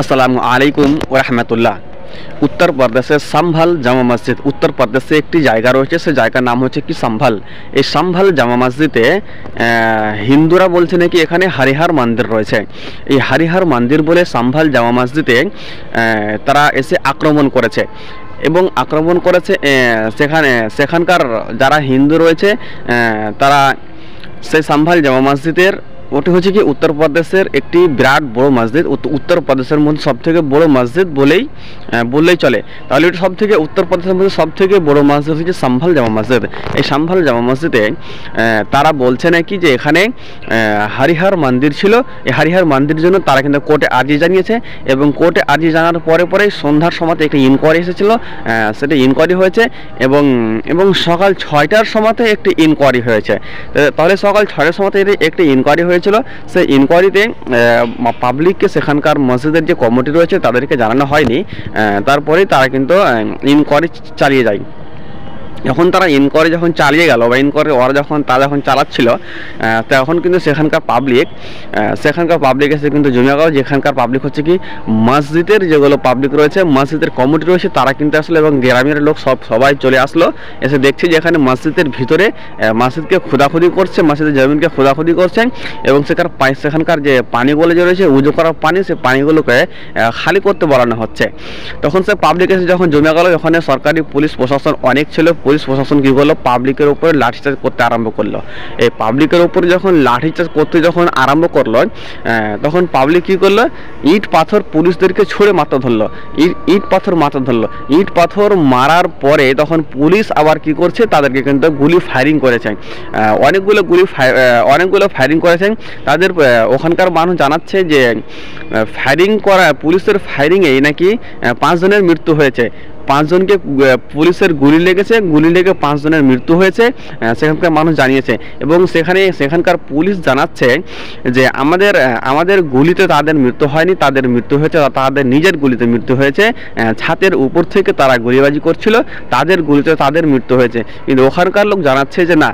আসসালামু আলাইকুম ওরহমতুল্লাহ। উত্তর প্রদেশের সম্ভল জামা মসজিদ, উত্তর প্রদেশে একটি জায়গা রয়েছে, সে জায়গার নাম হচ্ছে কি সম্ভল। এই সম্ভল জামা মসজিদে হিন্দুরা বলছে নাকি এখানে হরিহর মন্দির রয়েছে। এই হরিহর মন্দির বলে সম্ভল জামা মসজিদে তারা এসে আক্রমণ করেছে এবং আক্রমণ করেছে সেখানকার যারা হিন্দু রয়েছে তারা সেই সম্ভল জামা মসজিদের, ওটি হচ্ছে কি উত্তর প্রদেশের একটি বিরাট বড় মসজিদ, উত্তর প্রদেশের মধ্যে সবথেকে বড় মসজিদ বললেই চলে। তাহলে এটি সবথেকে উত্তর প্রদেশের মধ্যে সবথেকে বড় মসজিদ হচ্ছে সম্ভল জামা মসজিদ। এই সম্ভল জামা মসজিদে তারা বলছে নাকি যে এখানে হরিহর মন্দির ছিল। এই হরিহর মন্দিরের জন্য তারা কিন্তু কোর্টে আর্জি জানিয়েছে এবং কোর্টে আর্জি জানার পরে সন্ধ্যার সময় একটি ইনকোয়ারি এসেছিল, সেটা ইনকোয়ারি হয়েছে এবং সকাল 6টার সময়তে একটি ইনকোয়ারি হয়েছে। তাহলে সকাল 6টার সময়তে একটি ইনকোয়ারি হয়েছিল। সেই ইনকোয়ারিতে পাবলিককে, সেখানকার মসজিদের যে কমিটি রয়েছে তাদেরকে জানানো হয়নি। তারপরে তারা কিন্তু ইনকোয়ারি চালিয়ে যায়। যখন তারা ইনকোয়ারি চালিয়ে গেল বা ইনকোয়ারি ওরা যখন চালাচ্ছিল তখন কিন্তু সেখানকার পাবলিক এসে কিন্তু জমে গেল। যেখানকার পাবলিক হচ্ছে কি মসজিদের যেগুলো পাবলিক রয়েছে, মসজিদের কমিটি রয়েছে, তারা কিন্তু আসলে এবং গ্রামের লোক সবাই চলে আসলো। এসে দেখছি যে এখানে মসজিদের ভিতরে মসজিদকে খোদাখুদি করছে, মসজিদের জমিনকে খোদাখুদি করছে এবং সেখানকার যে পানিগুলো যে রয়েছে উজু করার পানি, সেই পানিগুলোকে খালি করতে বলানো হচ্ছে। তখন সে পাবলিক এসে যখন জমে গেল, ওখানে সরকারি পুলিশ প্রশাসন অনেক ছিল। পুলিশ প্রশাসন কী করলো, পাবলিকের উপরে লাঠিচার্জ করতে আরম্ভ করলো। এই পাবলিকের উপরে যখন লাঠিচার্জ করতে আরম্ভ করলো তখন পাবলিক কী করলো, ইট পাথর পুলিশদেরকে ছুঁড়ে মাথা ধরলো, ইট পাথর মারার পরে তখন পুলিশ আবার কি করছে, তাদেরকে কিন্তু গুলি ফায়ারিং করেছে, অনেকগুলো ফায়ারিং করেছে। তাদের ওখানকার মানুষ জানাচ্ছে যে পুলিশের ফায়ারিংয়ে নাকি 5 জনের মৃত্যু হয়েছে। 5 জনকে পুলিশের গুলি লেগে 5 জনের মৃত্যু হয়েছে, সেখানকার মানুষ জানিয়েছে। এবং সেখানকার পুলিশ জানাচ্ছে যে আমাদের গুলিতে তাদের মৃত্যু হয়নি, তাদের মৃত্যু হয়েছে তাদের নিজের গুলিতে মৃত্যু হয়েছে। ছাদের উপর থেকে তারা গুলিবাজি করছিল, তাদের গুলিতে তাদের মৃত্যু হয়েছে। কিন্তু ওখানকার লোক জানাচ্ছে যে না,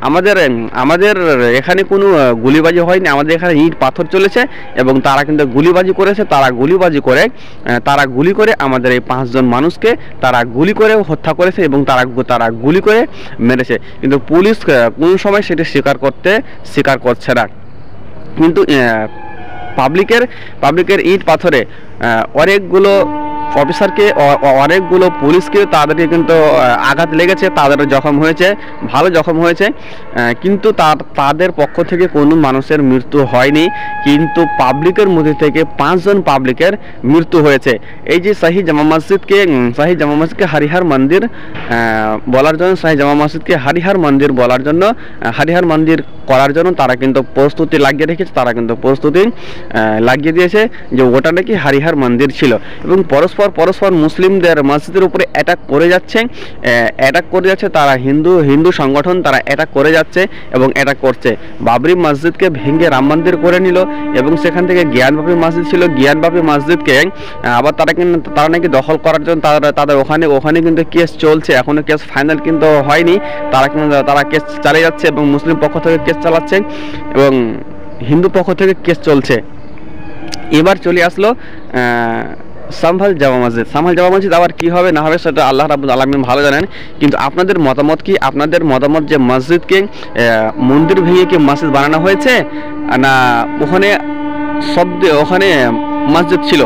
আমাদের এখানে কোনো গুলিবাজি হয়নি, আমাদের এখানে ইট পাথর চলেছে এবং তারা কিন্তু গুলিবাজি করেছে। তারা গুলি করে আমাদের এই 5 জন মানুষকে তারা গুলি করে হত্যা করেছে এবং তারা গুলি করে মেরেছে। কিন্তু পুলিশ কোনো সময় সেটি স্বীকার করছে না। কিন্তু পাবলিকের ইট পাথরে অনেকগুলো অফিসারকে, অনেকগুলো পুলিশকে তাদেরকে কিন্তু আঘাত লেগেছে, তাদের ভালো জখম হয়েছে। কিন্তু তাদের পক্ষ থেকে কোনো মানুষের মৃত্যু হয়নি, কিন্তু পাবলিকের মধ্যে থেকে 5 জন পাবলিকের মৃত্যু হয়েছে। এই যে শাহী জামা মসজিদকে হরিহর মন্দির বলার জন্য, জামা মসজিদকে হরিহর মন্দির বলার জন্য, হরিহর মন্দির করার জন্য তারা কিন্তু প্রস্তুতি লাগিয়ে রেখেছে, তারা কিন্তু প্রস্তুতি লাগিয়ে দিয়েছে যে ওটা নাকি হরিহর মন্দির ছিল। এবং পরস্পর মুসলিমদের মসজিদের উপরে অ্যাটাক করে যাচ্ছে তারা, হিন্দু সংগঠন তারা অ্যাটাক করে যাচ্ছে এবং অ্যাটাক করছে। বাবরি মসজিদকে ভেঙে রাম মন্দির করে নিল এবং সেখান থেকে জ্ঞানবাপী মসজিদ ছিল, জ্ঞানবাপী মসজিদকে আবার তারা নাকি দখল করার জন্য তাদের ওখানে কিন্তু কেস চলছে, এখনো কেস ফাইনাল কিন্তু হয়নি। তারা কেস চালিয়ে যাচ্ছে এবং মুসলিম পক্ষ থেকে কেস চালাচ্ছে এবং হিন্দু পক্ষ থেকে কেস চলছে। এবার চলে আসলো সম্ভল জামা মসজিদ আবার কি হবে না হবে সেটা আল্লাহ রাব্বুল আলামিন ভালো জানেন। কিন্তু আপনাদের মতামত কি? আপনাদের মতামত যে মসজিদকে মন্দির ভেঙে কি মসজিদ বানানো হয়েছে না ওখানে মসজিদ ছিল?